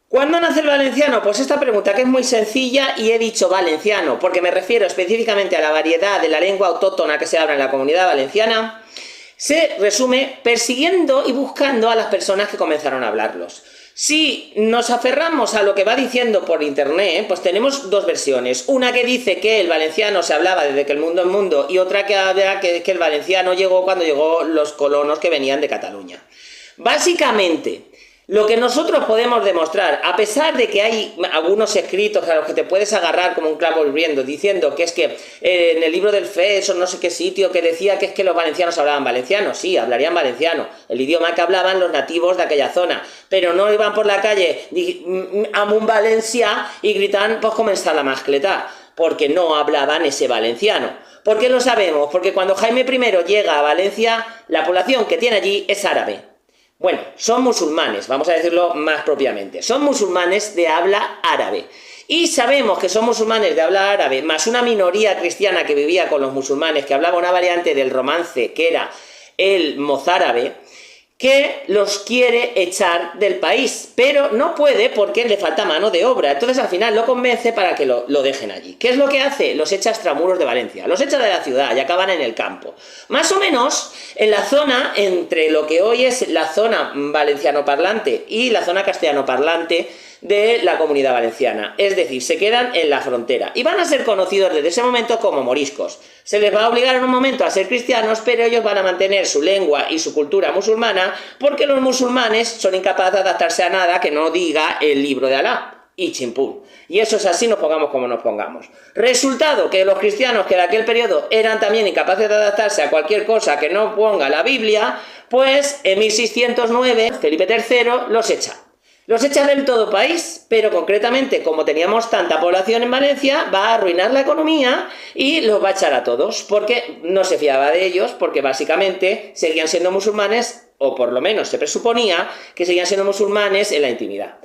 ¿Cuándo nace el valenciano? Pues esta pregunta, que es muy sencilla, y he dicho valenciano porque me refiero específicamente a la variedad de la lengua autóctona que se habla en la Comunidad Valenciana. Se resume persiguiendo y buscando a las personas que comenzaron a hablarlos. Si nos aferramos a lo que va diciendo por internet, pues tenemos dos versiones. Una que dice que el valenciano se hablaba desde que el mundo es mundo, y otra que habla que el valenciano llegó cuando llegó los colonos que venían de Cataluña. Básicamente, lo que nosotros podemos demostrar, a pesar de que hay algunos escritos a los que te puedes agarrar como un clavo hirviendo, diciendo que es que en el libro del FES o no sé qué sitio que decía que es que los valencianos hablaban valenciano, sí, hablarían valenciano, el idioma que hablaban los nativos de aquella zona, pero no iban por la calle amunt Valencia y gritan pues comenzar la mascletá, porque no hablaban ese valenciano. ¿Por qué lo sabemos? Porque cuando Jaime I llega a Valencia, la población que tiene allí es árabe. Bueno, son musulmanes, vamos a decirlo más propiamente. Son musulmanes de habla árabe. Y sabemos que son musulmanes de habla árabe, más una minoría cristiana que vivía con los musulmanes, que hablaba una variante del romance, que era el mozárabe, que los quiere echar del país, pero no puede porque le falta mano de obra. Entonces al final lo convence para que lo dejen allí. ¿Qué es lo que hace? Los echa a extramuros de Valencia, los echa de la ciudad y acaban en el campo. Más o menos en la zona entre lo que hoy es la zona valenciano parlante y la zona castellano parlante de la Comunidad Valenciana, es decir, se quedan en la frontera y van a ser conocidos desde ese momento como moriscos. Se les va a obligar en un momento a ser cristianos, pero ellos van a mantener su lengua y su cultura musulmana porque los musulmanes son incapaces de adaptarse a nada que no diga el libro de Alá y chimpún. Y eso es así, nos pongamos como nos pongamos. Resultado, que los cristianos que de aquel periodo eran también incapaces de adaptarse a cualquier cosa que no ponga la Biblia, pues en 1609 Felipe III los echa. Los echa del todo país, pero concretamente, como teníamos tanta población en Valencia, va a arruinar la economía y los va a echar a todos, porque no se fiaba de ellos, porque básicamente seguían siendo musulmanes, o por lo menos se presuponía que seguían siendo musulmanes en la intimidad.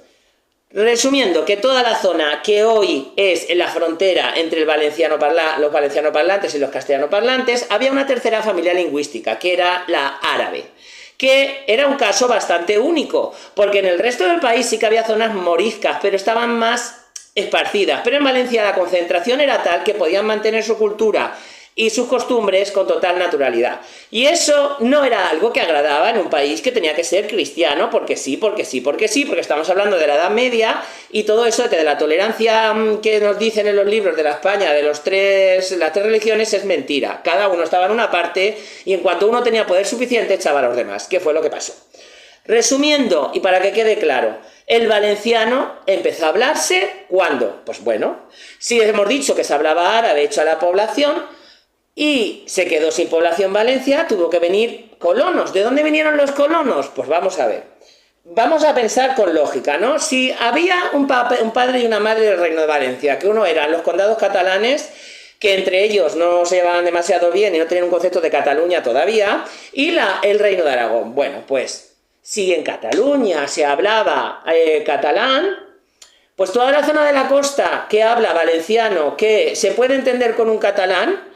Resumiendo, que toda la zona que hoy es en la frontera entre los valenciano parlantes y los castellano parlantes, había una tercera familia lingüística, que era la árabe, que era un caso bastante único, porque en el resto del país sí que había zonas moriscas, pero estaban más esparcidas, pero en Valencia la concentración era tal que podían mantener su cultura y sus costumbres con total naturalidad. Y eso no era algo que agradaba en un país que tenía que ser cristiano, porque sí, porque sí, porque sí, porque estamos hablando de la Edad Media y todo eso de la tolerancia que nos dicen en los libros de la España de las tres religiones es mentira. Cada uno estaba en una parte y en cuanto uno tenía poder suficiente echaba a los demás, que fue lo que pasó. Resumiendo, y para que quede claro, el valenciano empezó a hablarse, ¿cuándo? Pues bueno, si hemos dicho que se hablaba árabe hecho a la población, y se quedó sin población Valencia, tuvo que venir colonos. ¿De dónde vinieron los colonos? Pues vamos a ver. Vamos a pensar con lógica, ¿no? Si había un padre y una madre del Reino de Valencia, que uno eran los condados catalanes, que entre ellos no se llevaban demasiado bien y no tenían un concepto de Cataluña todavía, y el Reino de Aragón. Bueno, pues si en Cataluña se hablaba catalán, pues toda la zona de la costa que habla valenciano, que se puede entender con un catalán,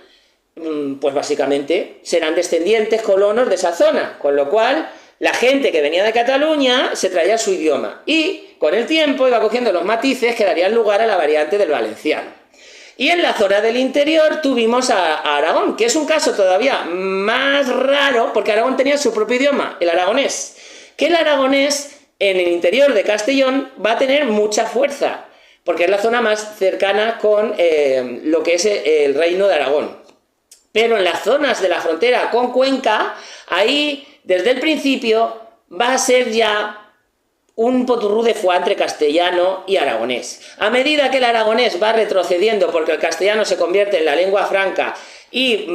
pues básicamente serán descendientes colonos de esa zona, con lo cual la gente que venía de Cataluña se traía su idioma y con el tiempo iba cogiendo los matices que darían lugar a la variante del valenciano. Y en la zona del interior tuvimos a Aragón, que es un caso todavía más raro, porque Aragón tenía su propio idioma, el aragonés, que el aragonés en el interior de Castellón va a tener mucha fuerza, porque es la zona más cercana con lo que es el Reino de Aragón. Pero en las zonas de la frontera con Cuenca, ahí desde el principio va a ser ya un poturrú de foie entre castellano y aragonés. A medida que el aragonés va retrocediendo porque el castellano se convierte en la lengua franca y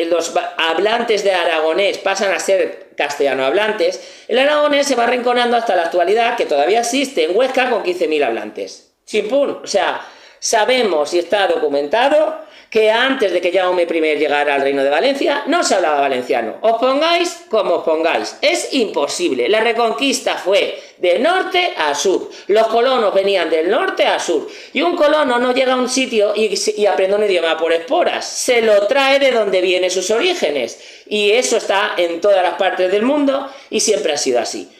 los hablantes de aragonés pasan a ser castellano hablantes, el aragonés se va arrinconando hasta la actualidad, que todavía existe en Huesca con 15.000 hablantes. Chimpún, o sea, sabemos y está documentado que antes de que Jaume I llegara al Reino de Valencia no se hablaba valenciano. Os pongáis como os pongáis, es imposible. La reconquista fue de norte a sur. Los colonos venían del norte a sur. Y un colono no llega a un sitio y aprende un idioma por esporas. Se lo trae de donde viene sus orígenes. Y eso está en todas las partes del mundo y siempre ha sido así.